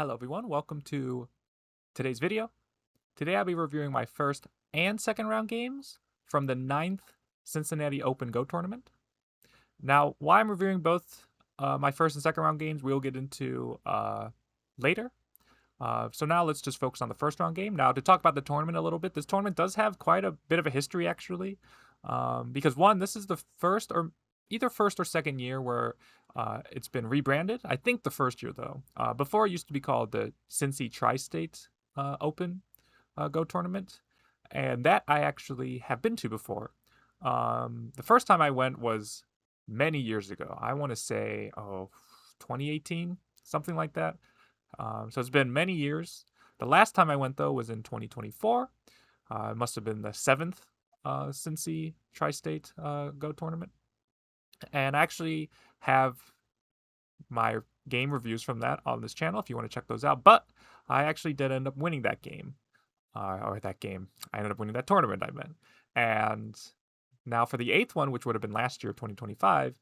Hello everyone, welcome to today's video. Today I'll be reviewing my first and second round games from the 9th Cincinnati Open Go Tournament. Now, why I'm reviewing both my first and second round games, we'll get into later. So now let's just focus on the first round game. Now, to talk about the tournament a little bit, this tournament does have quite a bit of a history actually, because one, this is the first or either first or second year where it's been rebranded. I think the first year though. Before it used to be called the Cincy Tri-State Open Go Tournament, and that I actually have been to before. The first time I went was many years ago. I want to say 2018, something like that. So it's been many years. The last time I went though was in 2024. It must have been the 7th Cincy Tri-State Go Tournament. And I actually have my game reviews from that on this channel if you want to check those out. But I actually did end up winning that game. I ended up winning that tournament, I meant. And now for the 8th one, which would have been last year, 2025,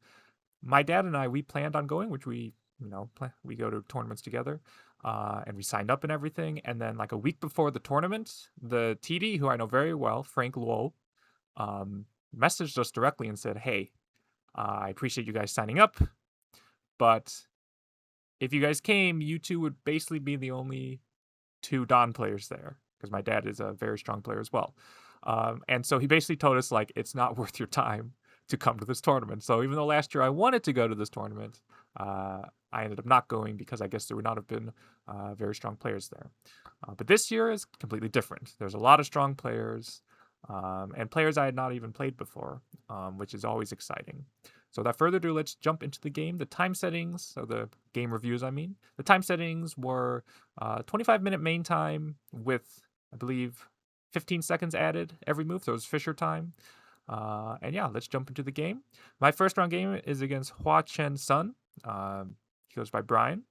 my dad and I, we planned on going, which we go to tournaments together, and we signed up and everything. And then like a week before the tournament, the TD, who I know very well, Frank Luo, messaged us directly and said, hey, I appreciate you guys signing up, but if you guys came, you two would basically be the only two Don players there, because my dad is a very strong player as well. And so he basically told us, like, it's not worth your time to come to this tournament. So even though last year I wanted to go to this tournament, I ended up not going because I guess there would not have been very strong players there. But this year is completely different. There's a lot of strong players. And players I had not even played before, which is always exciting. So without further ado, let's jump into the game. The time settings, so the game reviews, I mean. The time settings were 25-minute main time with, I believe, 15 seconds added every move. So it was Fisher time. And yeah, let's jump into the game. My first round game is against Huachen Sun. He goes by Brian.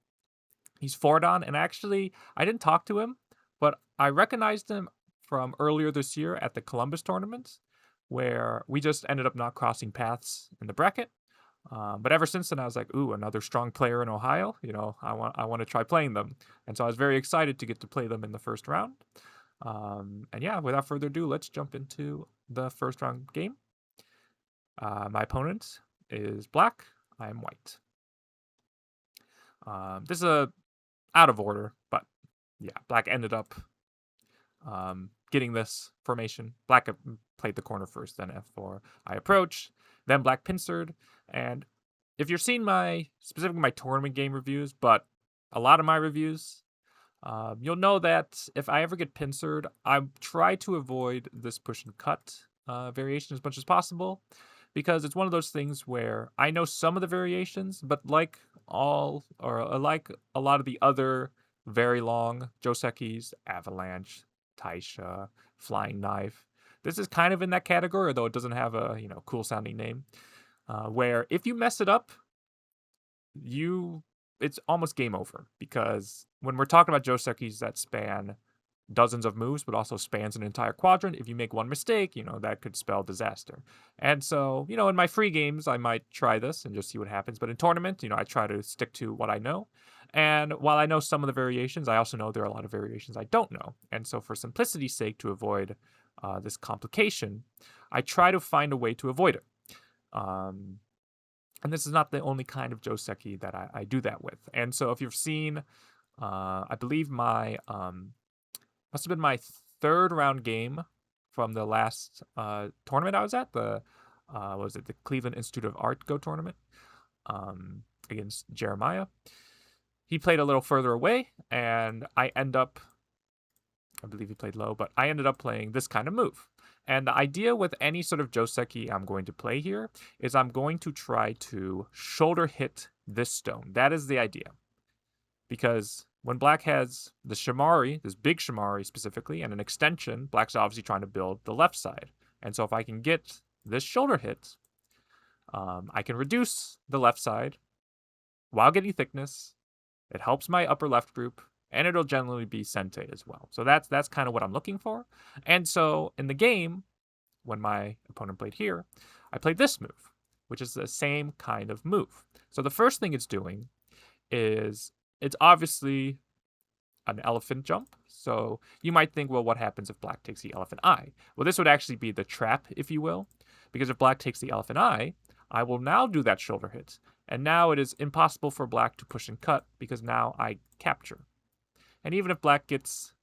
He's 4-dan, and actually, I didn't talk to him, but I recognized him from earlier this year at the Columbus tournament, where we just ended up not crossing paths in the bracket. But ever since then, I was like, ooh, another strong player in Ohio. You know, I want to try playing them. And so I was very excited to get to play them in the first round. And yeah, without further ado, let's jump into the first round game. My opponent is black. I am white. This is out of order, but yeah, black ended up getting this formation. Black played the corner first, then f4. I approach, then black pincered. And if you're seeing specifically my tournament game reviews, but a lot of my reviews, you'll know that if I ever get pincered, I try to avoid this push and cut variation as much as possible, because it's one of those things where I know some of the variations, but like a lot of the other very long Josekis, Avalanche, Taisha, Flying Knife. This is kind of in that category, although it doesn't have a cool sounding name. Where if you mess it up, it's almost game over, because when we're talking about Josekis that span dozens of moves, but also spans an entire quadrant, if you make one mistake, that could spell disaster. And so, in my free games, I might try this and just see what happens. But in tournament, I try to stick to what I know. And while I know some of the variations, I also know there are a lot of variations I don't know. And so for simplicity's sake, to avoid this complication, I try to find a way to avoid it. And this is not the only kind of Joseki that I do that with. And so if you've seen, I believe must have been my third round game from the last tournament I was at, the Cleveland Institute of Art Go Tournament, against Jeremiah. He played a little further away, and I believe he played low, but I ended up playing this kind of move. And the idea with any sort of Joseki I'm going to play here is I'm going to try to shoulder hit this stone. That is the idea. Because when black has the Shamari, this big Shamari specifically, and an extension, black's obviously trying to build the left side. And so if I can get this shoulder hit, I can reduce the left side while getting thickness. It helps my upper left group, and it'll generally be sente as well. So that's kind of what I'm looking for. And so in the game, when my opponent played here, I played this move, which is the same kind of move. So the first thing it's doing is it's obviously an elephant jump. So you might think, well, what happens if black takes the elephant eye? Well, this would actually be the trap, if you will, because if black takes the elephant eye, I will now do that shoulder hit. And now it is impossible for black to push and cut because now I capture. And even if black gets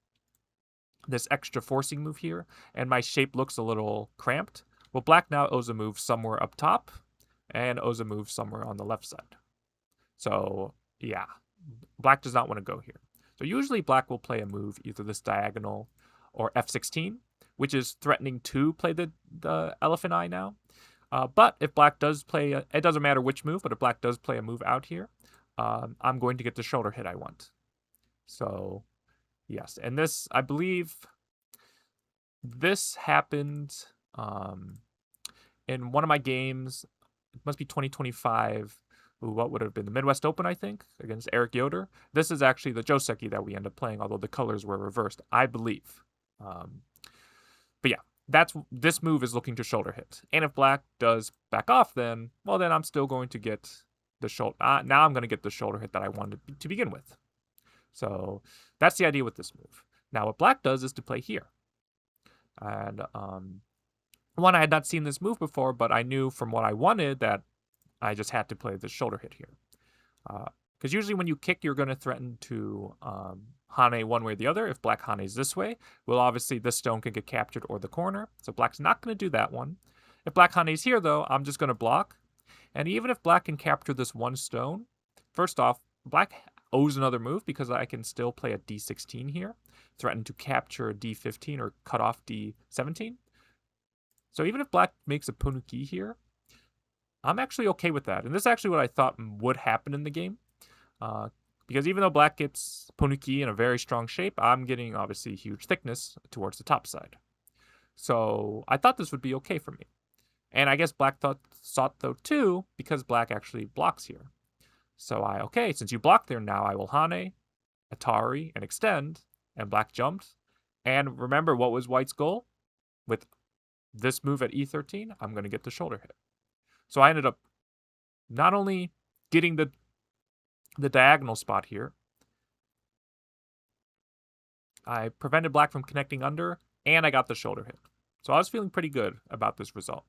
this extra forcing move here and my shape looks a little cramped, well, black now owes a move somewhere up top and owes a move somewhere on the left side. So yeah, black does not want to go here. So usually black will play a move, either this diagonal or f16, which is threatening to play the elephant eye now. But if black does play, it doesn't matter which move, but if black does play a move out here, I'm going to get the shoulder hit I want. So yes, and this, I believe, this happened in one of my games. It must be 2025. What would have been the Midwest Open, I think, against Eric Yoder. This is actually the Joseki that we end up playing, although the colors were reversed, I believe. But yeah, this move is looking to shoulder hit. And if black does back off, then, well, then I'm still going to get the shoulder. Now I'm going to get the shoulder hit that I wanted to begin with. So that's the idea with this move. Now what black does is to play here. And one, I had not seen this move before, but I knew from what I wanted that I just had to play the shoulder hit here. Because usually when you kick, you're going to threaten to Hane one way or the other. If black Hane's this way, well, obviously this stone can get captured or the corner. So black's not going to do that one. If black Hane's here, though, I'm just going to block. And even if black can capture this one stone, first off, black owes another move because I can still play a d16 here, threaten to capture a d15 or cut off d17. So even if black makes a Ponuki here, I'm actually okay with that. And this is actually what I thought would happen in the game. Because even though black gets Ponuki in a very strong shape, I'm getting, obviously, huge thickness towards the top side. So I thought this would be okay for me. And I guess black thought though, too, because black actually blocks here. So okay, since you blocked there, now I will Hane, Atari, and extend, and black jumped. And remember, what was white's goal? With this move at e13, I'm going to get the shoulder hit. So I ended up not only getting the diagonal spot here, I prevented black from connecting under, and I got the shoulder hit. So I was feeling pretty good about this result.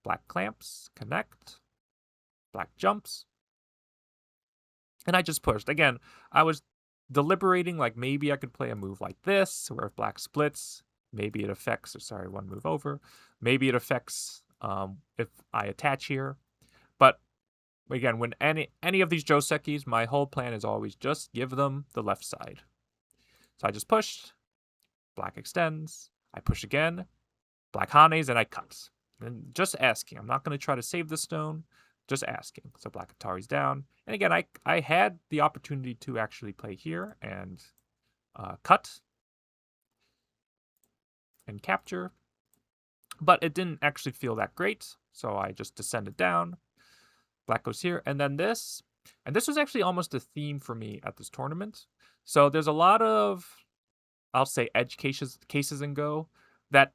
Black clamps, connect, black jumps, and I just pushed. Again, I was deliberating, like maybe I could play a move like this, where if black splits, maybe it affects, one move over, maybe it affects if I attach here. But again, when any of these Josekis, my whole plan is always just give them the left side. So I just pushed, black extends, I push again, black Hanes, and I cut. And just asking. I'm not going to try to save the stone, just asking. So black Atari's down. And again, I had the opportunity to actually play here and cut and capture, but it didn't actually feel that great. So I just descended down. Black goes here, and then this. And this was actually almost a theme for me at this tournament. So there's a lot of, I'll say, edge cases in Go that,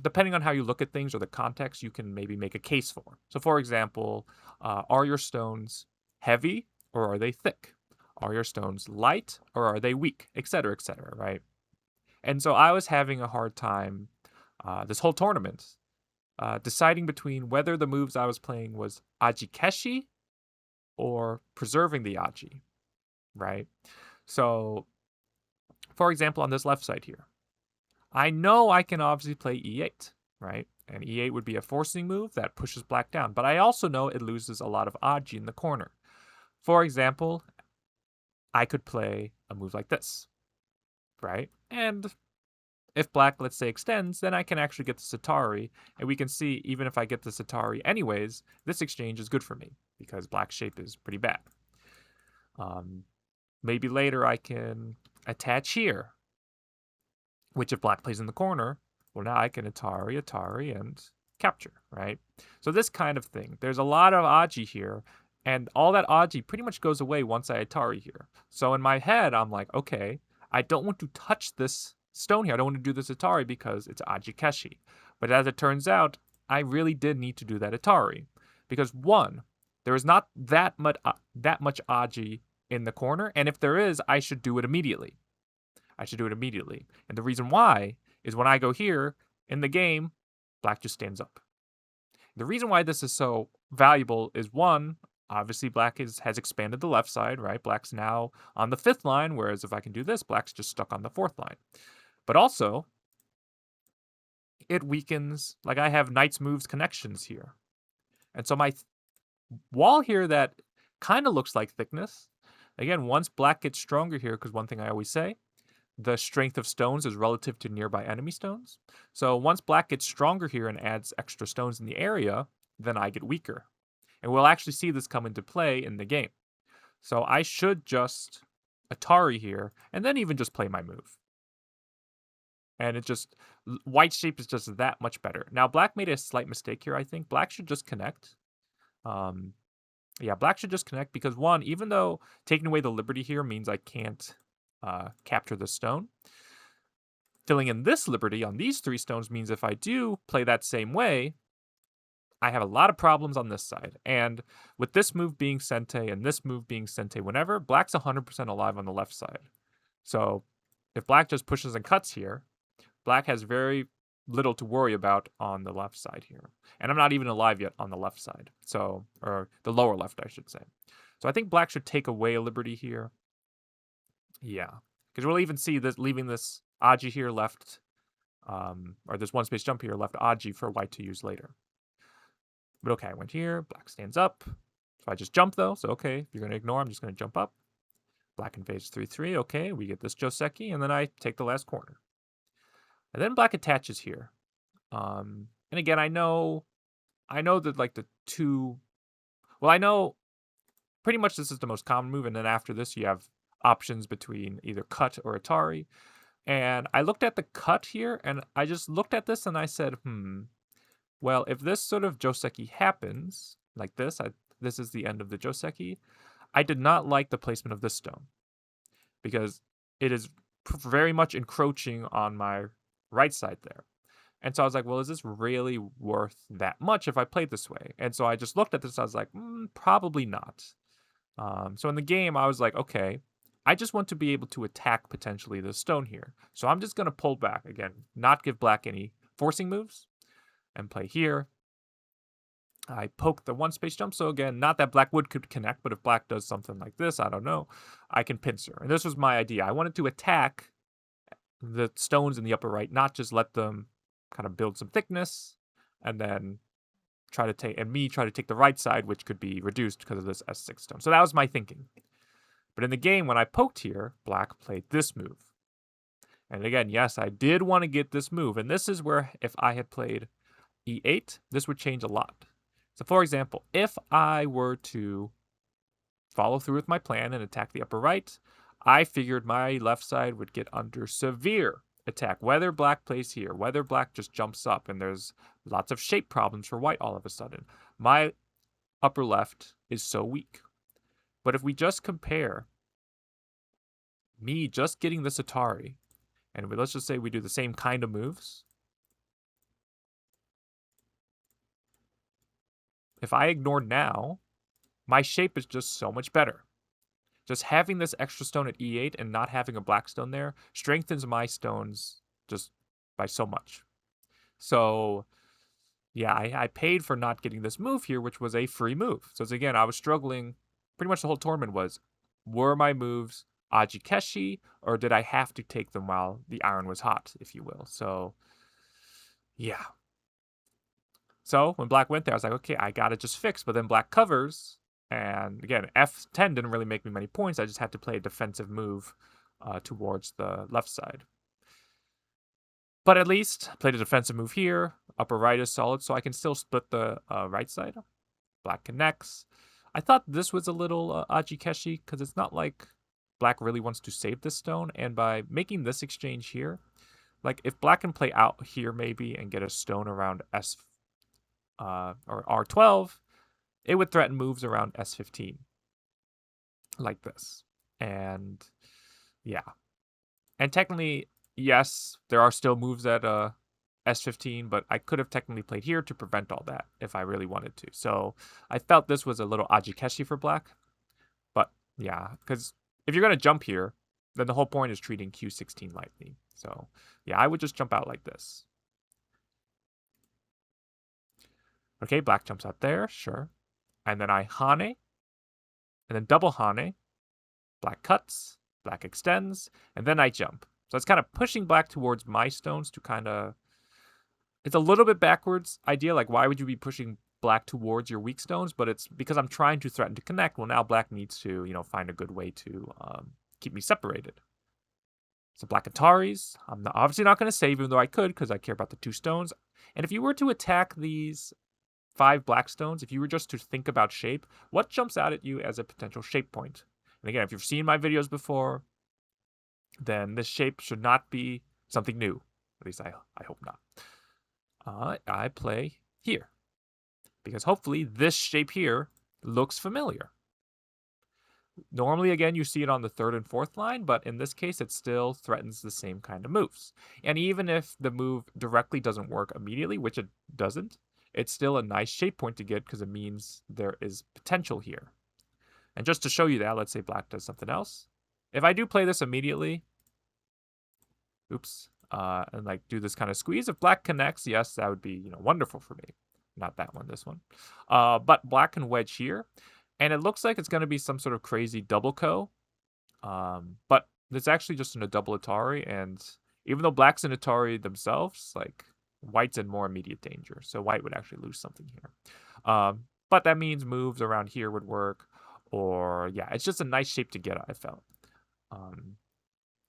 depending on how you look at things or the context, you can maybe make a case for. So for example, are your stones heavy or are they thick? Are your stones light or are they weak? Etc., right? And so I was having a hard time this whole tournament deciding between whether the moves I was playing was Ajikeshi or preserving the Aji, right? So, for example, on this left side here, I know I can obviously play e8, right? And e8 would be a forcing move that pushes black down, but I also know it loses a lot of Aji in the corner. For example, I could play a move like this, right? And if black, let's say, extends, then I can actually get the Satari, and we can see, even if I get the Satari anyways, this exchange is good for me, because black's shape is pretty bad. Maybe later I can attach here, which if black plays in the corner, well, now I can Atari, and capture, right? So this kind of thing. There's a lot of Aji here, and all that Aji pretty much goes away once I Atari here. So in my head, I'm like, okay, I don't want to touch this stone here. I don't want to do this Atari because it's Ajikeshi. But as it turns out, I really did need to do that Atari. Because one, there is not that much Aji in the corner, and if there is, I should do it immediately. And the reason why is when I go here in the game, black just stands up. The reason why this is so valuable is, one, obviously black has expanded the left side, right? Black's now on the 5th line, whereas if I can do this, black's just stuck on the 4th line. But also, it weakens, like I have knight's moves connections here. And so my wall here that kind of looks like thickness, again, once black gets stronger here, because one thing I always say, the strength of stones is relative to nearby enemy stones. So once black gets stronger here and adds extra stones in the area, then I get weaker. And we'll actually see this come into play in the game. So I should just Atari here, and then even just play my move. And it just, white shape is just that much better. Now, black made a slight mistake here, I think. Black should just connect. Yeah, black should just connect because, one, even though taking away the liberty here means I can't capture the stone, filling in this liberty on these 3 stones means if I do play that same way, I have a lot of problems on this side. And with this move being Sente and this move being Sente whenever, black's 100% alive on the left side. So if black just pushes and cuts here, black has very little to worry about on the left side here. And I'm not even alive yet on the left side. So, or the lower left, I should say. So I think black should take away a liberty here. Yeah, because we'll even see this leaving this Aji here left, or this 1 space jump here left Aji for white to use later. But okay, I went here, black stands up. So I just jump though, so okay, if you're going to ignore, I'm just going to jump up. Black invades 3-3, okay, we get this Joseki, and then I take the last corner. And then black attaches here. And again, I know that like the 2, well, I know pretty much this is the most common move, and then after this you have options between either cut or Atari. And I looked at the cut here, and I just looked at this and I said, well, if this sort of Joseki happens, like this, this is the end of the Joseki, I did not like the placement of this stone. Because it is very much encroaching on my right side there. And so I was like, well, is this really worth that much if I played this way? And so I just looked at this, I was like, probably not. So in the game, I was like, okay, I just want to be able to attack potentially the stone here. So I'm just going to pull back again, not give black any forcing moves, and play here. I poke the 1 space jump. So again, not that black could connect, but if black does something like this, I don't know, I can pincer. And this was my idea. I wanted to attack the stones in the upper right, not just let them kind of build some thickness and then try to take the right side, which could be reduced because of this S6 stone. So that was my thinking. But in the game, when I poked here, black played this move. And again, yes, I did want to get this move. And this is where if I had played E8, this would change a lot. So for example, if I were to follow through with my plan and attack the upper right, I figured my left side would get under severe attack, whether black plays here, whether black just jumps up, and there's lots of shape problems for white all of a sudden. My upper left is so weak. But if we just compare me just getting this Atari, and let's just say we do the same kind of moves, if I ignore now, my shape is just so much better. Just having this extra stone at E8 and not having a black stone there strengthens my stones just by so much. So yeah, I paid for not getting this move here, which was a free move. So again, I was struggling. Pretty much the whole tournament were my moves Aji Keshi, or did I have to take them while the iron was hot, if you will? So yeah. So when black went there, I was like, okay, I got to just fix. But then black covers. And again, F10 didn't really make me many points. I just had to play a defensive move towards the left side. But at least I played a defensive move here. Upper right is solid, so I can still split the right side. Black connects. I thought this was a little Aji Keshi because it's not like black really wants to save this stone. And by making this exchange here, like if black can play out here maybe and get a stone around S or R12, it would threaten moves around S15 like this. And yeah. And technically, yes, there are still moves at S15, but I could have technically played here to prevent all that if I really wanted to. So I felt this was a little Aji Keshi for black. But Yeah, because if you're going to jump here, then the whole point is treating Q16 lightly. So, yeah, I would just jump out like this. Okay, black jumps out there, sure. And then I hane, and then double hane. Black cuts, black extends, and then I jump. So it's kind of pushing black towards my stones to kind of... It's a little bit backwards idea, like why would you be pushing black towards your weak stones? But it's because I'm trying to threaten to connect. Well, now black needs to, find a good way to keep me separated. So black Ataris, I'm obviously not going to save, even though I could, because I care about the 2 stones. And if you were to attack these 5 black stones, if you were just to think about shape, what jumps out at you as a potential shape point? And again, if you've seen my videos before, then this shape should not be something new. At least I hope not. I play here, because hopefully this shape here looks familiar. Normally, again, you see it on the 3rd and 4th line, but in this case, it still threatens the same kind of moves. And even if the move directly doesn't work immediately, which it doesn't, it's still a nice shape point to get because it means there is potential here. And just to show you that, let's say black does something else. If I do play this immediately, oops, and like do this kind of squeeze, if black connects, yes, that would be, wonderful for me. Not that one, this one. But black can wedge here. And it looks like it's going to be some sort of crazy double ko. But it's actually just in a double Atari. And even though black's in Atari themselves, like white's in more immediate danger. So white would actually lose something here. But that means moves around here would work. Or, yeah, it's just a nice shape to get, I felt.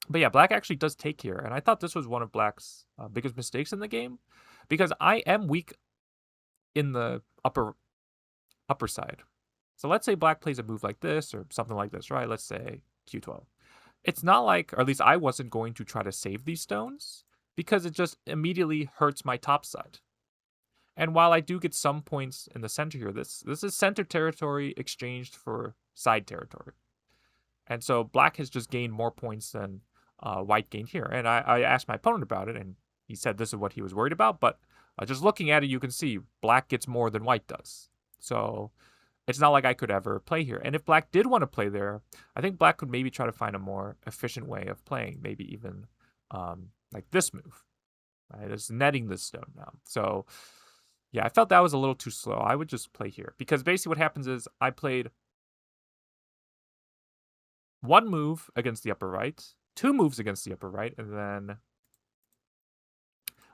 But yeah, black actually does take here. And I thought this was one of black's biggest mistakes in the game. Because I am weak in the upper side. So let's say black plays a move like this or something like this, right? Let's say Q12. It's not like, or at least I wasn't going to try to save these stones because it just immediately hurts my top side. And while I do get some points in the center here, this is center territory exchanged for side territory. And so black has just gained more points than white gained here. And I asked my opponent about it, and he said this is what he was worried about. But just looking at it, you can see black gets more than white does. So it's not like I could ever play here. And if black did want to play there, I think black could maybe try to find a more efficient way of playing, maybe even like this move. Right? It's netting this stone now. So, yeah, I felt that was a little too slow. I would just play here. Because basically what happens is I played 1 move against the upper right, 2 moves against the upper right, and then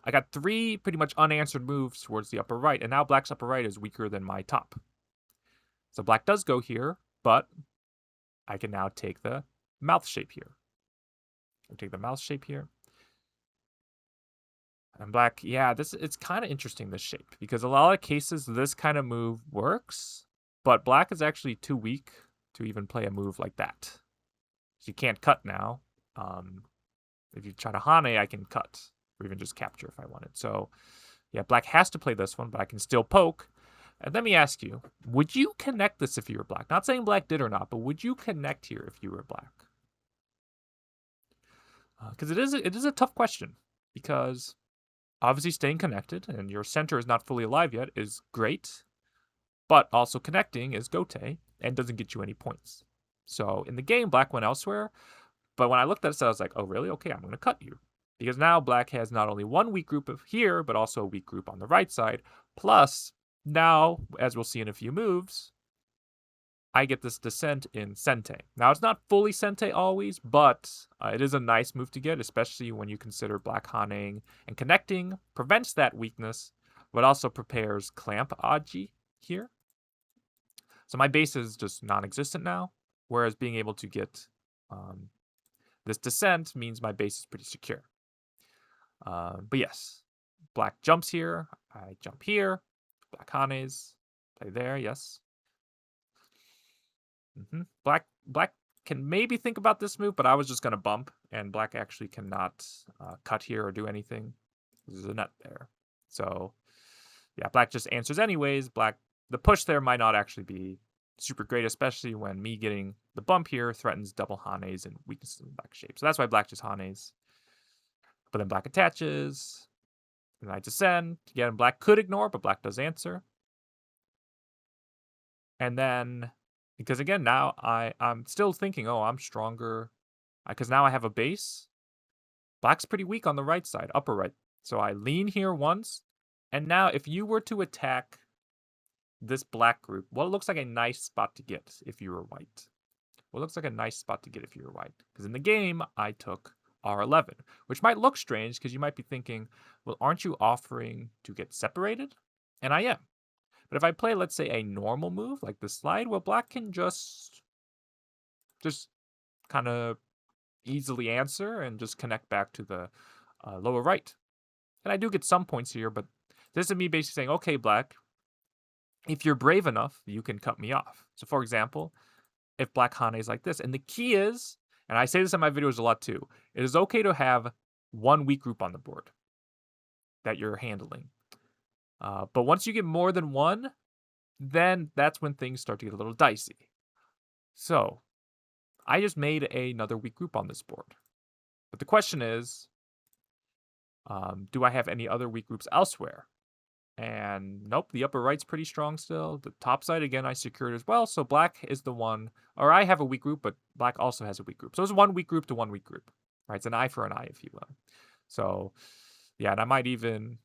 I got 3 pretty much unanswered moves towards the upper right. And now black's upper right is weaker than my top. So black does go here, but I can now take the mouth shape here. I'll take the mouth shape here. And black, yeah, it's kind of interesting, this shape, because a lot of cases this kind of move works, but black is actually too weak to even play a move like that. So you can't cut now. If you try to hane, I can cut, or even just capture if I wanted. So yeah, black has to play this one, but I can still poke. And let me ask you, would you connect this if you were black? Not saying black did or not, but would you connect here if you were black? Because it is a tough question. Because obviously staying connected and your center is not fully alive yet is great. But also connecting is gote and doesn't get you any points. So in the game, black went elsewhere. But when I looked at it, I was like, oh, really? Okay, I'm going to cut you. Because now black has not only one weak group of here, but also a weak group on the right side. Plus, now, as we'll see in a few moves, I get this descent in sente. Now, it's not fully sente always, but it is a nice move to get, especially when you consider black haning and connecting prevents that weakness, but also prepares clamp aji here. So my base is just non-existent now, whereas being able to get this descent means my base is pretty secure. But yes, black jumps here, I jump here, black hanes, play there, yes. Black can maybe think about this move, but I was just going to bump, and black actually cannot cut here or do anything. There's a net there. So, yeah, black just answers anyways. The push there might not actually be super great, especially when me getting the bump here threatens double hanes and weaknesses in the black shape. So that's why black just hanes. But then black attaches, and I descend. Again, black could ignore, but black does answer. And then, Because again, now I'm still thinking, oh, I'm stronger. Because now I have a base. Black's pretty weak on the right side, upper right. So I lean here once. And now if you were to attack this black group, what looks like a nice spot to get if you were white? What looks like a nice spot to get if you were white? Because in the game, I took R11, which might look strange because you might be thinking, well, aren't you offering to get separated? And I am. But if I play, let's say, a normal move like the slide, well, black can just kind of easily answer and just connect back to the lower right. And I do get some points here, but this is me basically saying, okay, black, if you're brave enough, you can cut me off. So for example, if black Hane is like this, and the key is, and I say this in my videos a lot too, it is okay to have one weak group on the board that you're handling. But once you get more than one, then that's when things start to get a little dicey. So I just made another weak group on this board. But the question is, do I have any other weak groups elsewhere? And nope, the upper right's pretty strong still. The top side, again, I secured as well. So black is the one, or I have a weak group, but black also has a weak group. So it's one weak group to one weak group, right? It's an eye for an eye, if you will. So yeah, and I might even,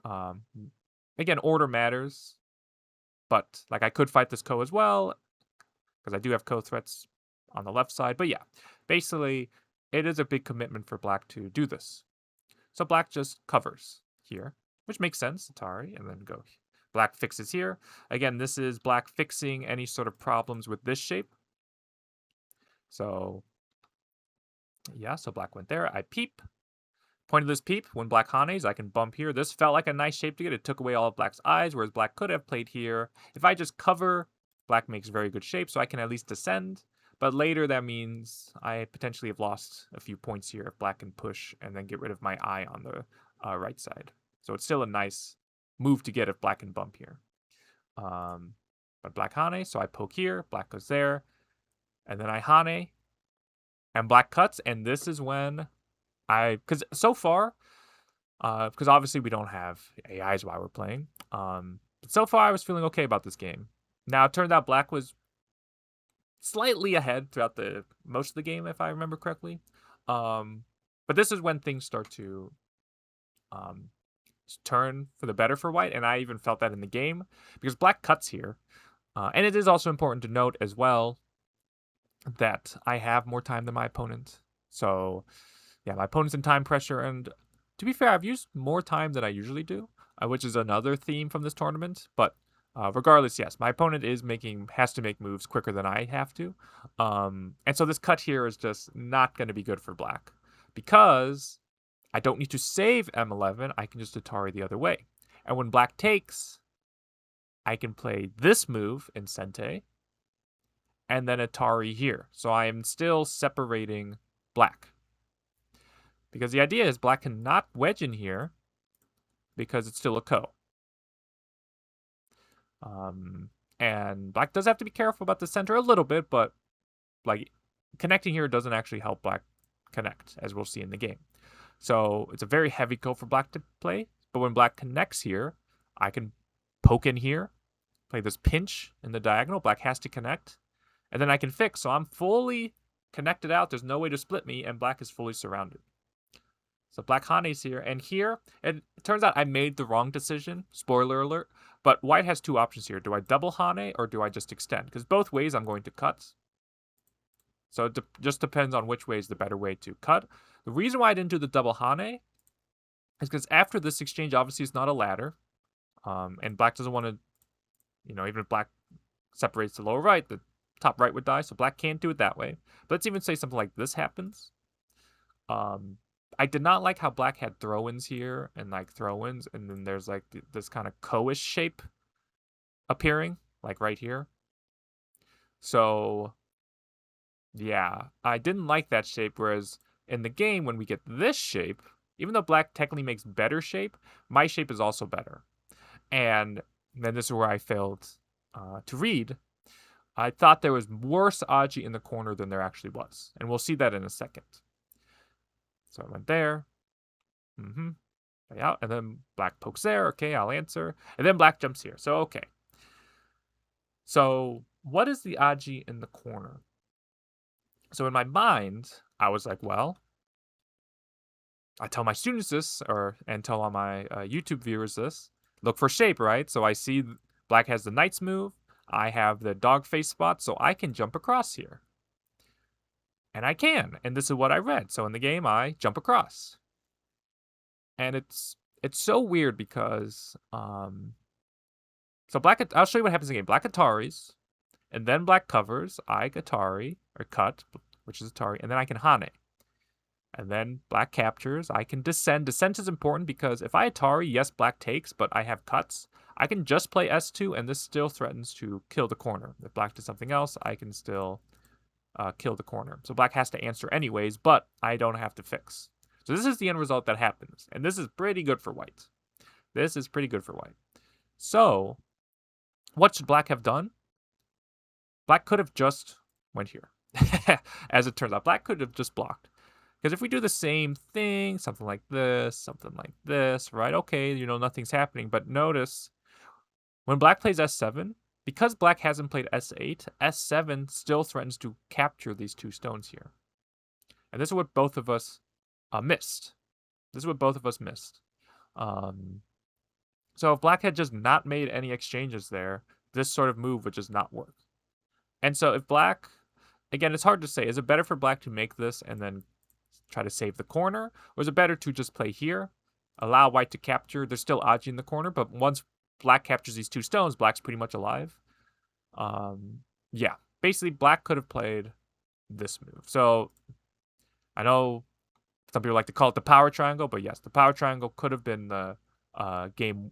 again, order matters. But like I could fight this Ko as well, because I do have Ko threats on the left side. But yeah, basically, it is a big commitment for black to do this. So black just covers here, which makes sense, Atari, and then go. Black fixes here. Again, this is black fixing any sort of problems with this shape. So yeah, so black went there. I peep. Point of this peep, when black Hanes, I can bump here. This felt like a nice shape to get. It took away all of black's eyes, whereas black could have played here. If I just cover, black makes very good shape, so I can at least descend. But later, that means I potentially have lost a few points here if black can push and then get rid of my eye on the right side. So it's still a nice move to get if black can bump here. But black Hane, so I poke here, black goes there, and then I Hane, and black cuts, and this is when because so far, because obviously we don't have AIs while we're playing, but so far I was feeling okay about this game. Now, it turned out black was slightly ahead throughout most of the game, if I remember correctly. But this is when things start to turn for the better for white, and I even felt that in the game, because black cuts here. And it is also important to note as well that I have more time than my opponent. So yeah, my opponent's in time pressure, and to be fair, I've used more time than I usually do, which is another theme from this tournament. But regardless, yes, my opponent has to make moves quicker than I have to. And so this cut here is just not going to be good for black, because I don't need to save M11. I can just Atari the other way. And when black takes, I can play this move in Sente, and then Atari here. So I am still separating black. Because the idea is black cannot wedge in here because it's still a Ko. And black does have to be careful about the center a little bit, but like connecting here doesn't actually help black connect, as we'll see in the game. So it's a very heavy Ko for black to play, but when black connects here, I can poke in here, play this pinch in the diagonal. Black has to connect, and then I can fix. So I'm fully connected out. There's no way to split me, and black is fully surrounded. So black Hane's here, and here, and it turns out I made the wrong decision, spoiler alert, but white has two options here. Do I double Hane, or do I just extend? Because both ways I'm going to cut. So it just depends on which way is the better way to cut. The reason why I didn't do the double Hane is because after this exchange, obviously it's not a ladder, and black doesn't want to, even if black separates the lower right, the top right would die, so black can't do it that way. But let's even say something like this happens. I did not like how black had throw-ins here and like throw-ins, and then there's like this kind of Ko-ish shape appearing, like right here. So yeah, I didn't like that shape, whereas in the game, when we get this shape, even though black technically makes better shape, my shape is also better. And then this is where I failed to read. I thought there was worse Aji in the corner than there actually was, and we'll see that in a second. So I went there. Out, and then black pokes there. Okay, I'll answer. And then black jumps here. So, okay. So what is the aji in the corner? So in my mind, I was like, well, I tell my students this, and tell all my YouTube viewers this. Look for shape, right? So I see black has the knight's move. I have the dog face spot, so I can jump across here. And I can, and this is what I read. So in the game, I jump across. And it's so weird because so black, I'll show you what happens in the game. Black Ataris, and then black covers, I Atari, or cut, which is Atari, and then I can Hane. And then black captures, I can descend. Descent is important because if I Atari, yes, black takes, but I have cuts. I can just play S2, and this still threatens to kill the corner. If black does something else, I can still kill the corner. So black has to answer anyways, but I don't have to fix. So this is the end result that happens, and this is pretty good for white. This is pretty good for white. So what should black have done? Black could have just went here. As it turns out, black could have just blocked. Because if we do the same thing, something like this, right? Okay, nothing's happening. But notice, when black plays S7, because black hasn't played S8, S7 still threatens to capture these two stones here. And this is what both of us missed. So if black had just not made any exchanges there, this sort of move would just not work. And so if black, again, it's hard to say. Is it better for black to make this and then try to save the corner? Or is it better to just play here, allow white to capture? There's still aji in the corner, but once black captures these two stones, black's pretty much alive. Yeah, basically black could have played this move. So I know some people like to call it the power triangle, but yes, the power triangle could have been the game.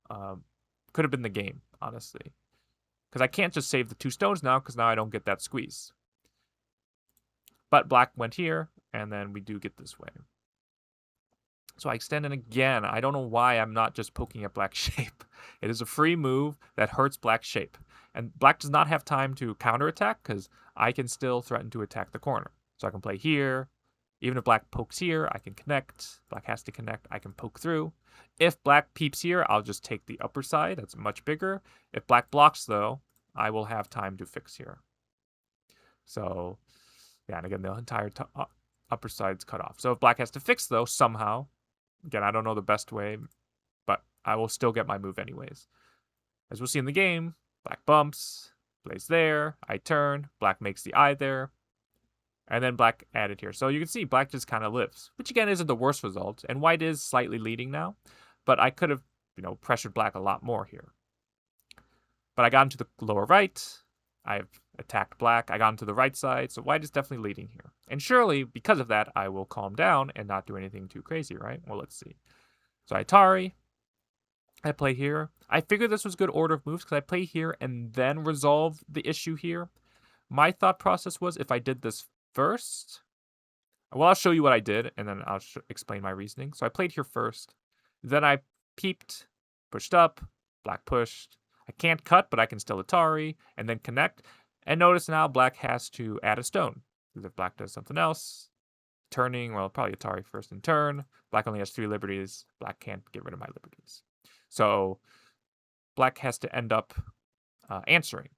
Could have been the game, honestly. Because I can't just save the two stones now, because now I don't get that squeeze. But black went here, and then we do get this way. So I extend, and again, I don't know why I'm not just poking at black shape. It is a free move that hurts black shape. And black does not have time to counterattack, because I can still threaten to attack the corner. So I can play here. Even if black pokes here, I can connect. Black has to connect. I can poke through. If black peeps here, I'll just take the upper side. That's much bigger. If black blocks, though, I will have time to fix here. So, yeah, and again, the entire upper side's cut off. So if black has to fix, though, somehow, again, I don't know the best way, but I will still get my move anyways. As we'll see in the game, black bumps, plays there, I turn, black makes the eye there, and then black added here. So you can see black just kind of lives, which again isn't the worst result, and white is slightly leading now, but I could have, pressured black a lot more here. But I got into the lower right, I've attacked black, I got into the right side, so white is definitely leading here. And surely, because of that, I will calm down and not do anything too crazy, right? Well, let's see. So I Atari, I play here. I figured this was good order of moves because I play here and then resolve the issue here. My thought process was if I did this first, well, I'll show you what I did, and then I'll explain my reasoning. So I played here first. Then I peeped, pushed up, black pushed. I can't cut, but I can still Atari, and then connect. And notice now black has to add a stone. Because if black does something else, turning, well, probably Atari first and turn. Black only has 3 liberties. Black can't get rid of my liberties. So black has to end up answering.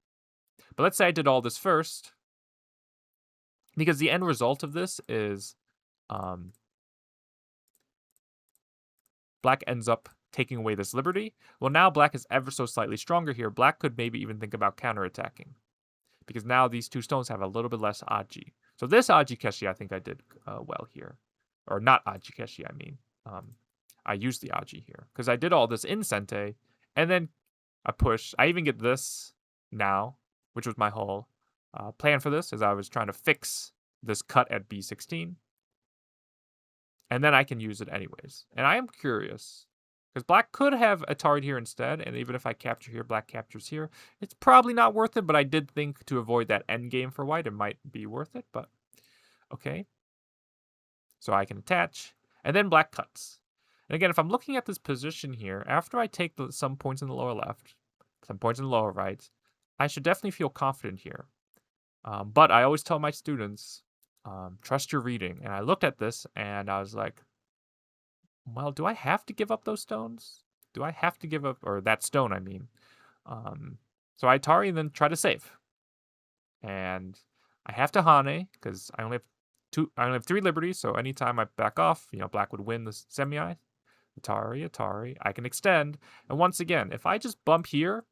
But let's say I did all this first. Because the end result of this is black ends up taking away this liberty. Well, now black is ever so slightly stronger here. Black could maybe even think about counterattacking. Because now these two stones have a little bit less aji. So this aji keshi, I think I did well here. Or not aji keshi, I mean. I used the aji here. Because I did all this in sente. And then I push. I even get this now, which was my whole plan for this, as I was trying to fix this cut at b16. And then I can use it anyways. And I am curious, because black could have Atari'd here instead, and even if I capture here, black captures here. It's probably not worth it, but I did think to avoid that endgame for white, it might be worth it, but okay. So I can attach, and then black cuts. And again, if I'm looking at this position here, after I take some points in the lower left, some points in the lower right, I should definitely feel confident here. But I always tell my students, trust your reading. And I looked at this and I was like, well, do I have to give up those stones? Do I have to give up, or that stone, I mean. So I Atari and then try to save. and I have to Hane because I only have 3 liberties, so anytime I back off, black would win the semi. Atari. I can extend, and once again, if I just bump here,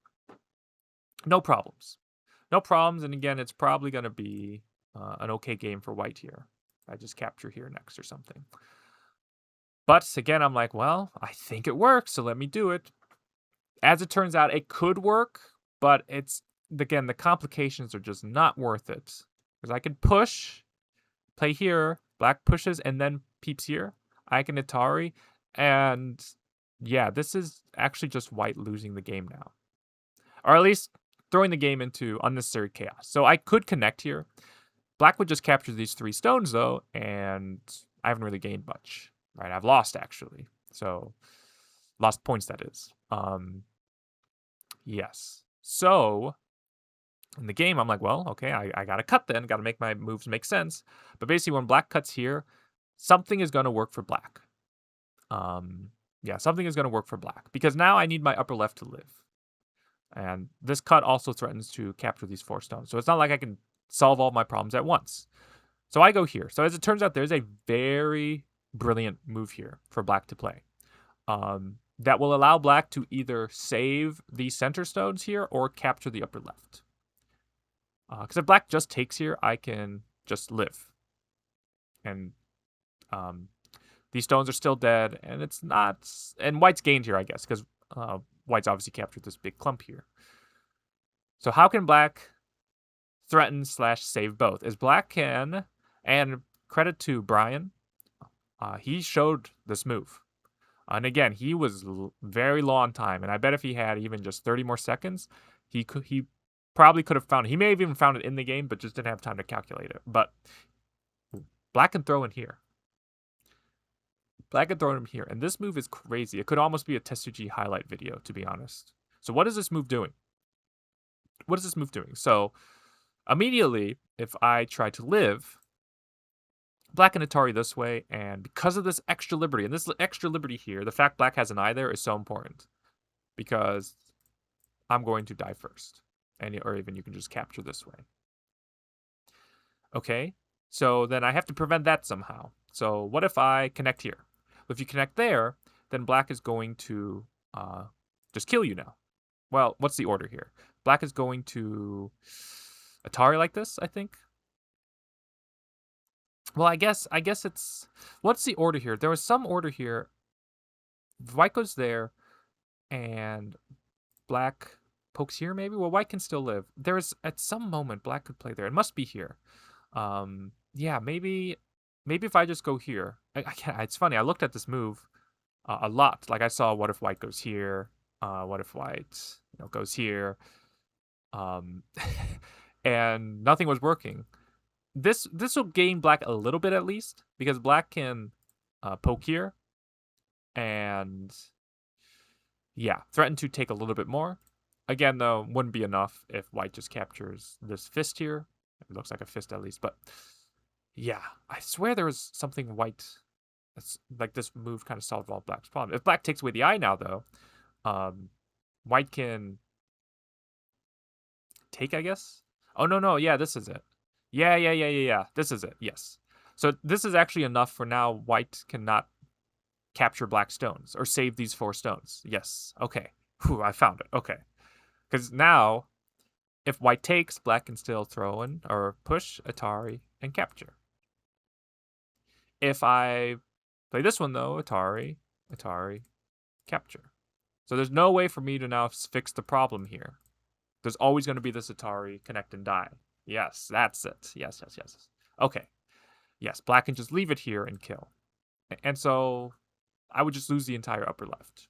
no problems. No problems, and again, it's probably going to be an okay game for white here. I just capture here next or something. But again, I'm like, well, I think it works, so let me do it. As it turns out, it could work, but again, the complications are just not worth it. Because I can push, play here, black pushes, and then peeps here. I can Atari, and yeah, this is actually just white losing the game now. Or at least throwing the game into unnecessary chaos. So I could connect here. Black would just capture these 3 stones, though, and I haven't really gained much. Right, I've lost, actually. So, lost points, that is. Yes. So, in the game, I'm like, well, okay, I got to cut then. Got to make my moves make sense. But basically, when black cuts here, something is going to work for black. Yeah, something is going to work for black. Because now I need my upper left to live. And this cut also threatens to capture these 4 stones. So it's not like I can solve all my problems at once. So I go here. So as it turns out, there's a very brilliant move here for black to play. That will allow black to either save the center stones here or capture the upper left. Because if black just takes here, I can just live. And these stones are still dead, and it's not... And white's gained here, I guess, because white's obviously captured this big clump here. So how can black threaten / save both? Is black can... And credit to Brian, he showed this move. And again, he was very low on time. And I bet if he had even just 30 more seconds, he probably could have found it. He may have even found it in the game, but just didn't have time to calculate it. But black can throw in here. Black can throw him here. And this move is crazy. It could almost be a Tetsuji highlight video, to be honest. So what is this move doing? What is this move doing? So immediately, if I try to live... Black and Atari this way, and because of this extra liberty, and this extra liberty here, the fact black has an eye there is so important. Because I'm going to die first. Or even you can just capture this way. Okay, so then I have to prevent that somehow. So what if I connect here? If you connect there, then black is going to just kill you now. Well, what's the order here? Black is going to Atari like this, I think. Well, I guess it's... What's the order here? There was some order here. White goes there, and black pokes here, maybe? Well, white can still live. There's... At some moment, black could play there. It must be here. Yeah, maybe if I just go here... It's funny, I looked at this move a lot. Like, I saw, what if white goes here? What if white goes here? And nothing was working. This will gain black a little bit at least, because black can poke here and, yeah, threaten to take a little bit more. Again, though, wouldn't be enough if white just captures this fist here. It looks like a fist at least, but yeah, I swear there was something white that's like this move kind of solved all black's problem. If black takes away the eye now, though, white can take, I guess. Oh, no, yeah, this is it. Yeah. This is it, yes. So this is actually enough for now white cannot capture black stones or save these 4 stones. Yes, okay. Whew, I found it, okay. Because now, if white takes, black can still throw in or push, Atari, and capture. If I play this one, though, Atari, capture. So there's no way for me to now fix the problem here. There's always going to be this Atari, connect and die. Yes, that's it. Yes. Okay. Yes, black can just leave it here and kill. And so I would just lose the entire upper left.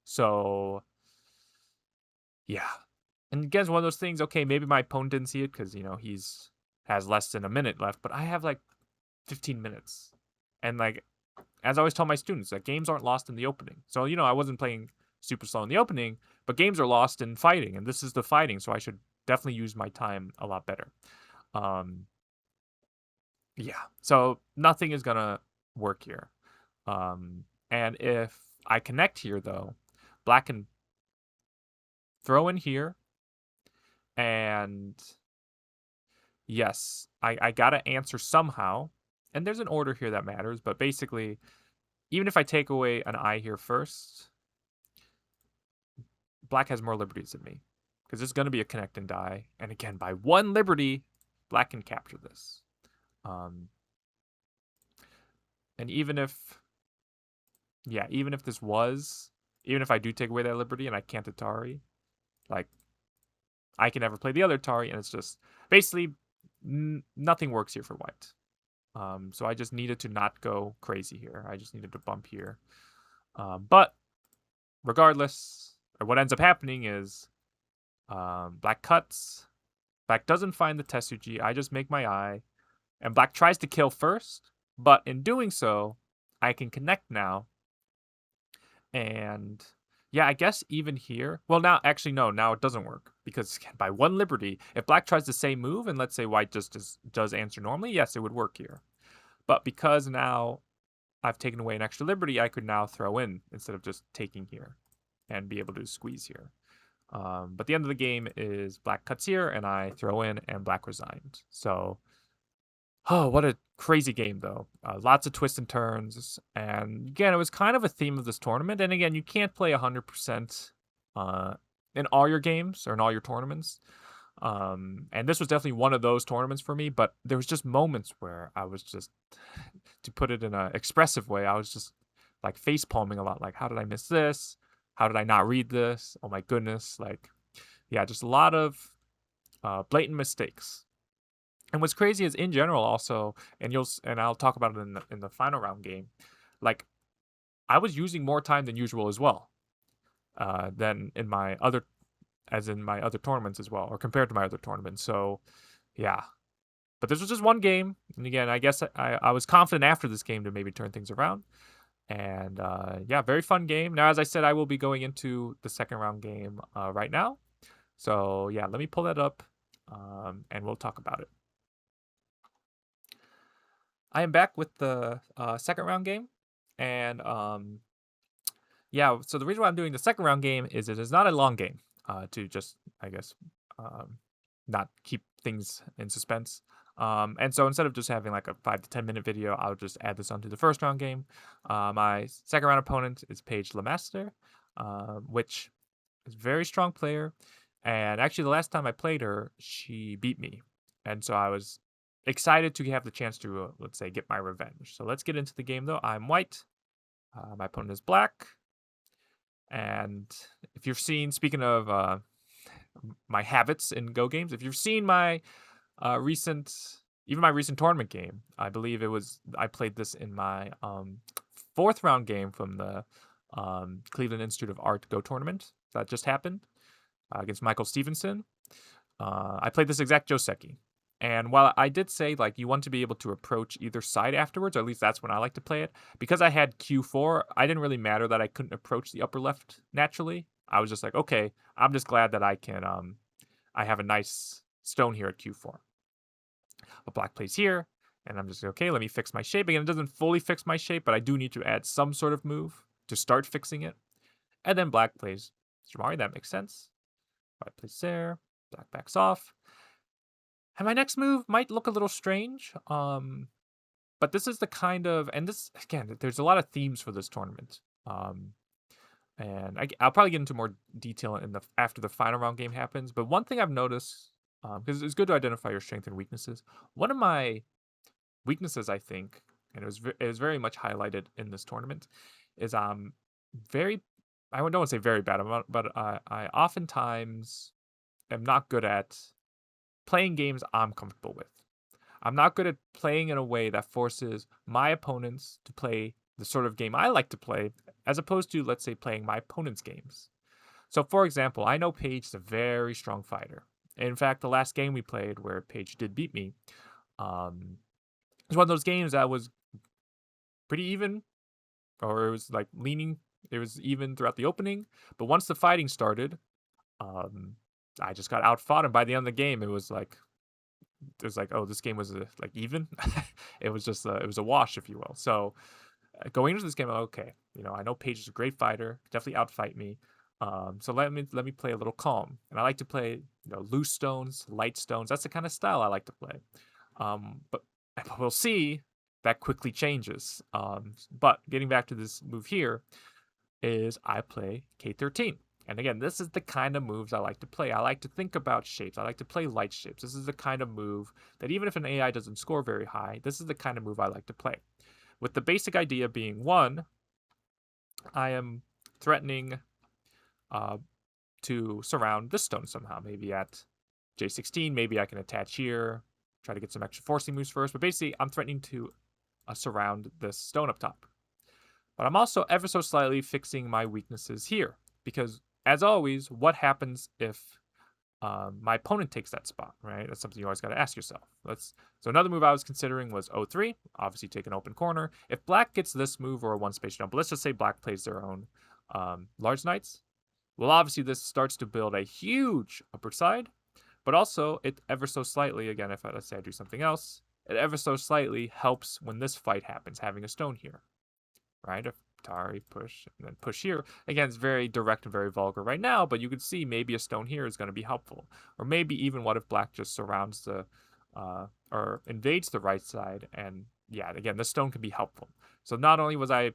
So, yeah. And again, it's one of those things, okay, maybe my opponent didn't see it because, he's has less than a minute left, but I have like 15 minutes. And like, as I always tell my students, that games aren't lost in the opening. So, I wasn't playing super slow in the opening, but games are lost in fighting, and this is the fighting, so I should definitely use my time a lot better. Yeah, so nothing is gonna work here. And if I connect here, though, black can throw in here, and yes, I gotta answer somehow. And there's an order here that matters, but basically, even if I take away an I here first, black has more liberties than me. Because there's going to be a connect and die. And again, by 1 liberty, black can capture this. And even if this was, even if I do take away that liberty and I can't Atari, like, I can never play the other Atari, and it's just, basically, nothing works here for white. So I just needed to not go crazy here. I just needed to bump here. But regardless, what ends up happening is black cuts. Black doesn't find the Tetsuji. I just make my eye. And black tries to kill first. But in doing so, I can connect now. And yeah, I guess even here. Well, now, actually, no. Now it doesn't work. Because by 1 liberty, if black tries the same move, and let's say white just does answer normally, yes, it would work here. But because now I've taken away an extra liberty, I could now throw in instead of just taking here and be able to squeeze here. But the end of the game is black cuts here, and I throw in, and black resigned. So, oh, what a crazy game, though. Lots of twists and turns. And again, it was kind of a theme of this tournament. And again, you can't play 100% in all your games or in all your tournaments. And this was definitely one of those tournaments for me, but there was just moments where I was just, to put it in an expressive way, I was just like face palming a lot. Like, how did I miss this? How did I not read this? Oh my goodness. Like, yeah, just a lot of blatant mistakes. And what's crazy is, in general also, and I'll talk about it in the final round game, like, I was using more time than usual as well, than in my other tournaments as well, or compared to my other tournaments. So, yeah. But this was just one game, and again, I guess I was confident after this game to maybe turn things around. And yeah, very fun game. Now, as I said, I will be going into the second round game right now. So yeah, let me pull that up, and we'll talk about it. I am back with the second round game, and yeah, so the reason why I'm doing the second round game is it is not a long game, to just, I guess, not keep things in suspense. And so instead of just having like a 5 to 10 minute video, I'll just add this onto the first round game. My second round opponent is Paige LeMaster, which is a very strong player. And actually, the last time I played her, she beat me. And so I was excited to have the chance to, let's say, get my revenge. So let's get into the game, though. I'm white. My opponent is black. And if you've seen, speaking of my habits in Go games, if you've seen my recent tournament game, I believe I played this in my 4th round game from the Cleveland Institute of Art Go Tournament that just happened against Michael Stevenson. I played this exact Joseki. And while I did say, like, you want to be able to approach either side afterwards, or at least that's when I like to play it, because I had Q4, I didn't really matter that I couldn't approach the upper left naturally. I was just like, okay, I'm just glad that I can, I have a nice stone here at Q4. But black plays here, and I'm just, okay, let me fix my shape. Again, it doesn't fully fix my shape, but I do need to add some sort of move to start fixing it. And then black plays Jamari, that makes sense. White plays there, black backs off. And my next move might look a little strange, but this is the kind of, and this, again, there's a lot of themes for this tournament. And I'll probably get into more detail after the final round game happens. But one thing I've noticed, because it's good to identify your strengths and weaknesses. One of my weaknesses, I think, and it was very much highlighted in this tournament, is I don't want to say very bad, but I oftentimes am not good at playing games I'm comfortable with. I'm not good at playing in a way that forces my opponents to play the sort of game I like to play, as opposed to, let's say, playing my opponent's games. So, for example, I know Paige is a very strong fighter. In fact, the last game we played where Paige did beat me, was one of those games that was pretty even, or it was like leaning, it was even throughout the opening. But once the fighting started, I just got outfought, and by the end of the game, it was like, oh, this game was like even. It was just it was a wash, if you will. So going into this game, okay, I know Paige is a great fighter, definitely outfight me. So let me play a little calm. And I like to play loose stones, light stones. That's the kind of style I like to play. But we'll see that quickly changes. But getting back to this move here is I play K13. And again, this is the kind of moves I like to play. I like to think about shapes. I like to play light shapes. This is the kind of move that even if an AI doesn't score very high, this is the kind of move I like to play. With the basic idea being, one, I am threatening to surround this stone somehow. Maybe at J16, maybe I can attach here, try to get some extra forcing moves first. But basically, I'm threatening to surround this stone up top. But I'm also ever so slightly fixing my weaknesses here. Because, as always, what happens if my opponent takes that spot, right? That's something you always got to ask yourself. So another move I was considering was O3, obviously take an open corner. If black gets this move or a one-space jump, but let's just say black plays their own large knights, well, obviously this starts to build a huge upper side, but also it ever so slightly, again, if let's say I do something else, it ever so slightly helps when this fight happens, having a stone here, right? If Atari push and then push here, again, it's very direct and very vulgar right now, but you could see maybe a stone here is going to be helpful. Or maybe even what if black just surrounds the, or invades the right side, and yeah, again, the stone can be helpful. So not only was I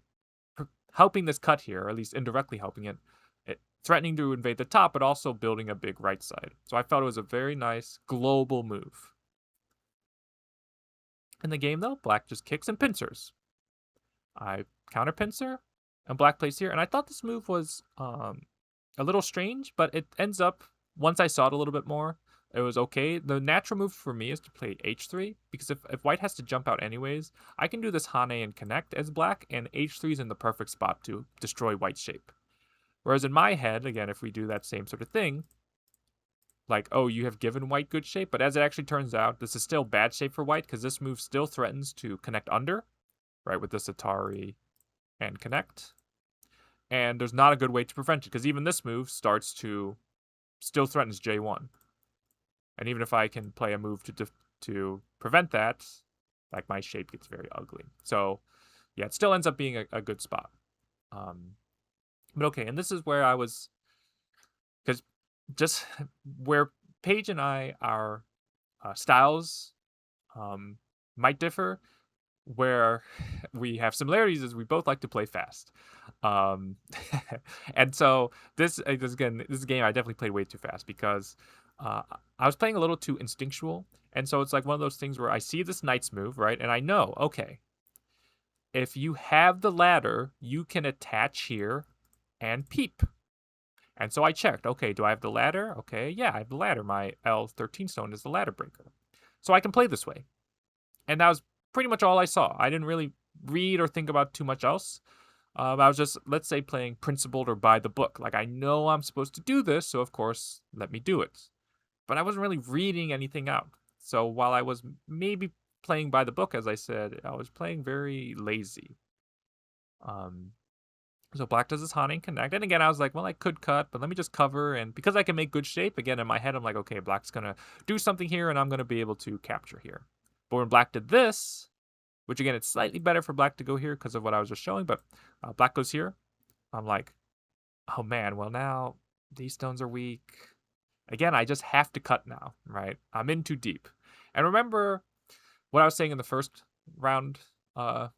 helping this cut here, or at least indirectly helping it, threatening to invade the top, but also building a big right side. So I felt it was a very nice global move. In the game, though, black just kicks and pincers. I counter pincer, and black plays here. And I thought this move was a little strange, but it ends up, once I saw it a little bit more, it was okay. The natural move for me is to play H3, because if white has to jump out anyways, I can do this Hane and connect as black, and H3 is in the perfect spot to destroy white's shape. Whereas in my head, again, if we do that same sort of thing, like, oh, you have given white good shape, but as it actually turns out, this is still bad shape for white, because this move still threatens to connect under, right, with this Atari and connect. And there's not a good way to prevent it, because even this move starts to, still threatens J1. And even if I can play a move to prevent that, like, my shape gets very ugly. So, yeah, it still ends up being a good spot. But okay, and this is where I was, because just where Paige and I, our styles might differ, where we have similarities is we both like to play fast. And so this is a game I definitely played way too fast, because I was playing a little too instinctual. And so it's like one of those things where I see this knight's move, right? And I know, okay, if you have the ladder, you can attach here and peep. And so I checked, okay, do I have the ladder? Okay, yeah, I have the ladder. My L13 stone is the ladder breaker. So I can play this way. And that was pretty much all I saw. I didn't really read or think about too much else. I was just, let's say, playing principled or by the book. Like, I know I'm supposed to do this, so of course, let me do it. But I wasn't really reading anything out. So while I was maybe playing by the book, as I said, I was playing very lazy. So black does this Hane connect. And again, I was like, well, I could cut, but let me just cover. And because I can make good shape, again, in my head, I'm like, okay, black's going to do something here, and I'm going to be able to capture here. But when black did this, which again, it's slightly better for black to go here because of what I was just showing, but black goes here. I'm like, oh man, well now these stones are weak. Again, I just have to cut now, right? I'm in too deep. And remember what I was saying in the first round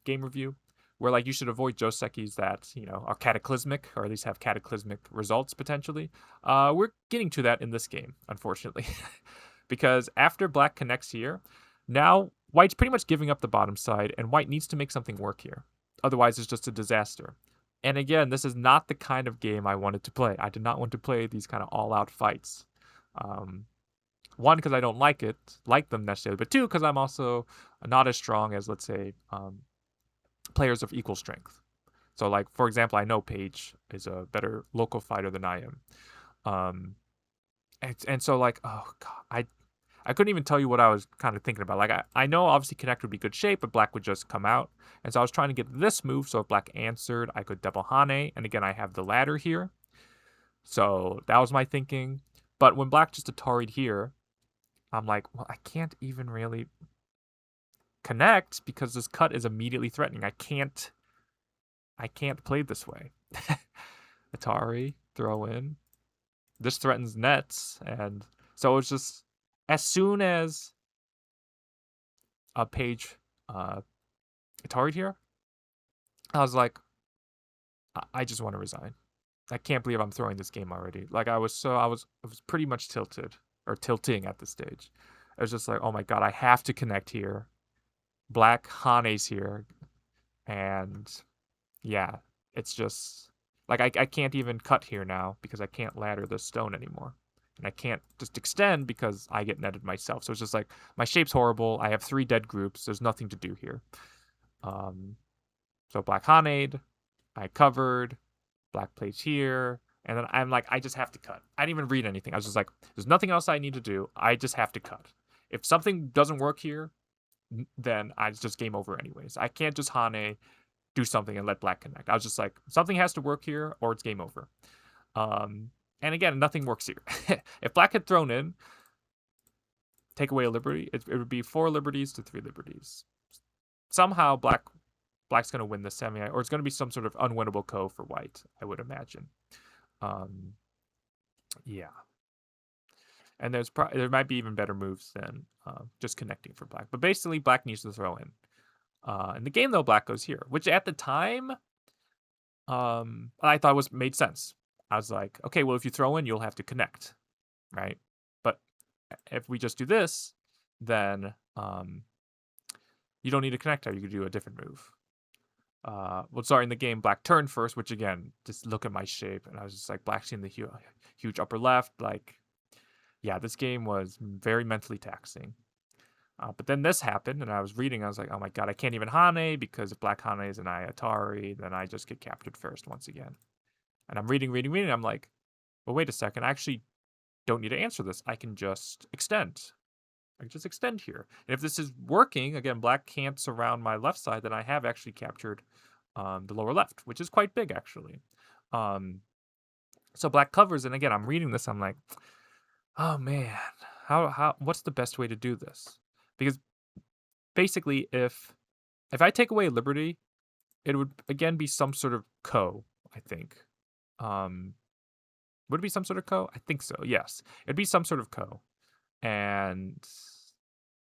game review, where like you should avoid Josekis that, are cataclysmic, or at least have cataclysmic results potentially. We're getting to that in this game, unfortunately. Because after black connects here, now white's pretty much giving up the bottom side, and white needs to make something work here. Otherwise, it's just a disaster. And again, this is not the kind of game I wanted to play. I did not want to play these kind of all-out fights. One, because I don't like them necessarily, but two, because I'm also not as strong as, let's say, players of equal strength. So, like, for example, I know Paige is a better local fighter than I am. And so, like, oh, God, I couldn't even tell you what I was kind of thinking about. Like, I know obviously connect would be good shape, but black would just come out. And so I was trying to get this move, so if black answered, I could double Hane. And again, I have the ladder here. So that was my thinking. But when black just Atari'd here, I'm like, well, I can't even really connect because this cut is immediately threatening. I can't play this way. Atari, throw in. This threatens nets, and so it's just as soon as a Paige Atari here, I was like, I just want to resign. I can't believe I'm throwing this game already. Like I was pretty much tilted or tilting at this stage. I was just like, oh my god, I have to connect here. Black Hane's here, and yeah, it's just like I can't even cut here now because I can't ladder this stone anymore. And I can't just extend because I get netted myself. So it's just like, my shape's horrible. I have 3 dead groups. There's nothing to do here. So Black Hanade, I covered, Black plays here, and then I'm like, I just have to cut. I didn't even read anything. I was just like, there's nothing else I need to do. I just have to cut. If something doesn't work here, then it's just game over anyways. I can't just Hane, do something, and let Black connect. I was just like, something has to work here or it's game over. And again, nothing works here. If Black had thrown in, take away a liberty, it would be 4 liberties to 3 liberties. Somehow Black's going to win the semi, or it's going to be some sort of unwinnable ko for White, I would imagine. Yeah. And there might be even better moves than just connecting for Black. But basically, Black needs to throw in. In the game, though, Black goes here, which at the time, I thought made sense. I was like, okay, well, if you throw in, you'll have to connect, right? But if we just do this, then you don't need to connect. You could do a different move. Well, sorry, in the game, Black turned first, which again, just look at my shape, and I was just like, Black's in the huge upper left. Like, yeah, this game was very mentally taxing. But then this happened, and I was reading. I was like, oh my god, I can't even Hane, because if Black Hane is an Atari, then I just get captured first once again. And I'm reading. I'm like, well, wait a second. I actually don't need to answer this. I can just extend. I can just extend here. And if this is working, again, Black can't surround my left side, then I have actually captured the lower left, which is quite big, actually. So Black covers, and again, I'm reading this. I'm like, oh man, what's the best way to do this? Because basically, if I take away liberty, it would again be some sort of ko, I think. Would it be some sort of ko? I think so, yes. It'd be some sort of ko. And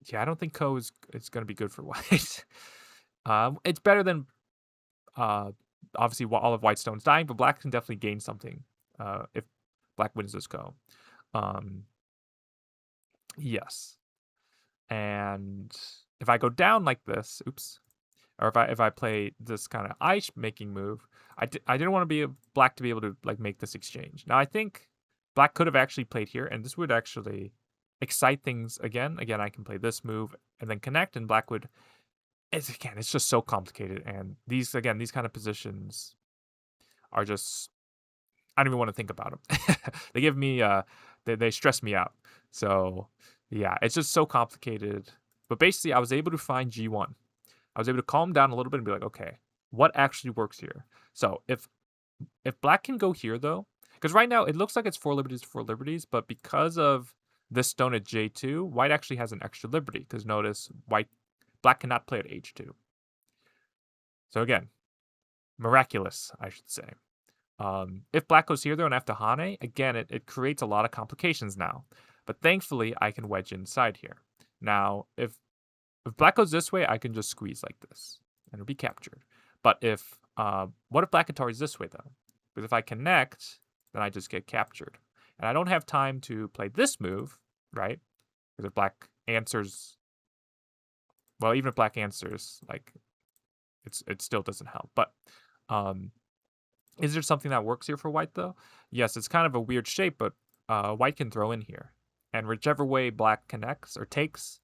yeah, I don't think ko is going to be good for White. It's better than obviously all of White's stones dying, but Black can definitely gain something if Black wins this ko. Yes. And if I go down like this, oops, or if I play this kind of ice making move, I didn't want to be Black to be able to like make this exchange. Now I think Black could have actually played here, and this would actually excite things again. Again, I can play this move and then connect, and Black would. It's just so complicated, and these kind of positions are just. I don't even want to think about them. They give me they stress me out. So yeah, it's just so complicated. But basically, I was able to find G1. I was able to calm down a little bit and be like, okay, what actually works here? So if Black can go here though, because right now it looks like it's 4 liberties, but because of this stone at J2, White actually has an extra liberty. Because notice, Black cannot play at H2. So again, miraculous, I should say. If Black goes here though and I have to Hane, again, it creates a lot of complications now. But thankfully, I can wedge inside here. Now, if Black goes this way, I can just squeeze like this, and it'll be captured. But what if Black Atari's this way, though? Because if I connect, then I just get captured. And I don't have time to play this move, right? Because if Black answers... Well, even if Black answers, like, it still doesn't help. But is there something that works here for White, though? Yes, it's kind of a weird shape, but White can throw in here. And whichever way Black connects or takes...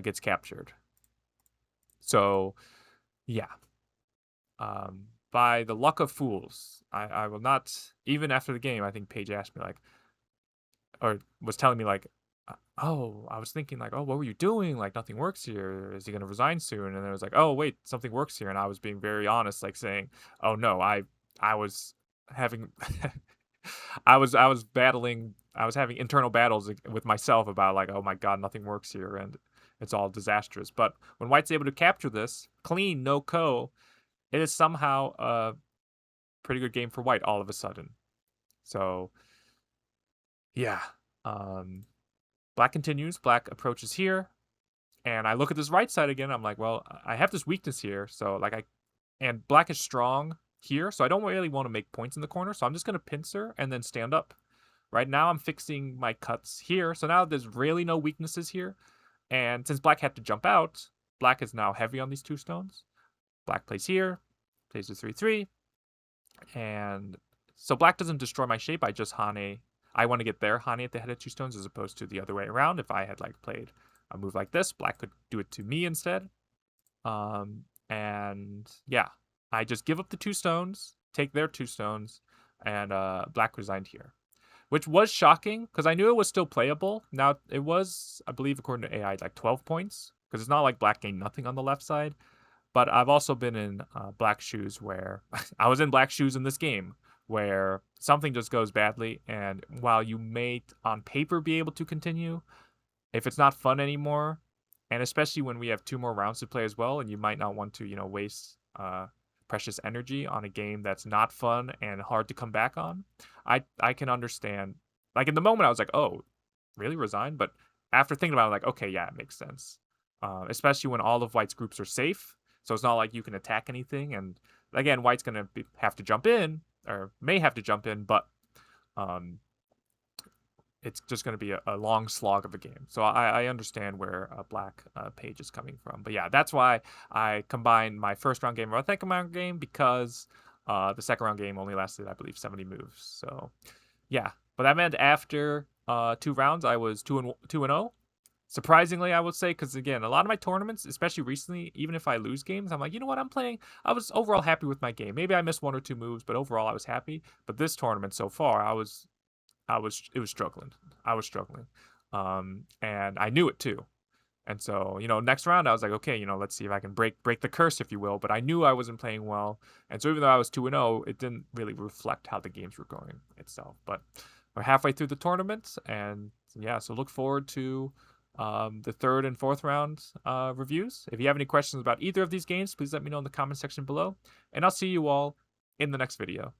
gets captured. So, yeah. By the luck of fools, I will not, even after the game, I think Paige asked me, like, or was telling me, like, oh, I was thinking, like, oh, what were you doing? Like, nothing works here. Is he going to resign soon? And then it was like, oh, wait, something works here. And I was being very honest, like saying, oh, no, I was having, I was having internal battles with myself about, like, oh my God, nothing works here. And it's all disastrous. But when White's able to capture this, clean, no ko, it is somehow a pretty good game for White all of a sudden. So, yeah. Black continues. Black approaches here. And I look at this right side again. I'm like, well, I have this weakness here. So, like, and black is strong here. So I don't really want to make points in the corner. So I'm just going to pincer and then stand up. Right now I'm fixing my cuts here. So now there's really no weaknesses here. And since black had to jump out, black is now heavy on these 2 stones. Black plays here, plays the 3-3. And so black doesn't destroy my shape. I just Hane. I want to get there, Hane at the head of 2 stones, as opposed to the other way around. If I had like played a move like this, black could do it to me instead. And yeah, I just give up the 2 stones, take their 2 stones, and black resigned here, which was shocking because I knew it was still playable. Now it was, I believe, according to AI, like 12 points, because it's not like black gained nothing on the left side. But I've also been in black shoes where I was in black shoes in this game where something just goes badly, and while you may on paper be able to continue, if it's not fun anymore, and especially when we have 2 more rounds to play as well, and you might not want to, waste precious energy on a game that's not fun and hard to come back on, I can understand. Like in the moment, I was like, oh, really resign? But after thinking about it, I'm like, okay, yeah, it makes sense. Especially when all of white's groups are safe. So it's not like you can attack anything. And again, white's going to have to jump in, or may have to jump in, but it's just going to be a long slog of a game. So I understand where black Paige is coming from. But yeah, that's why I combined my first round game with my second round game, because the second round game only lasted, I believe, 70 moves. So yeah, but that meant after 2 rounds, I was 2-0. Surprisingly, I would say, because again, a lot of my tournaments, especially recently, even if I lose games, I'm like, you know what, I was overall happy with my game. Maybe I missed 1 or 2 moves, but overall I was happy. But this tournament so far, it was struggling. I was struggling. And I knew it too. And so, next round I was like, okay, let's see if I can break the curse, if you will. But I knew I wasn't playing well. And so even though I was 2-0, it didn't really reflect how the games were going itself. But we're halfway through the tournament, and yeah, so look forward to the 3rd and 4th round reviews. If you have any questions about either of these games, please let me know in the comment section below. And I'll see you all in the next video.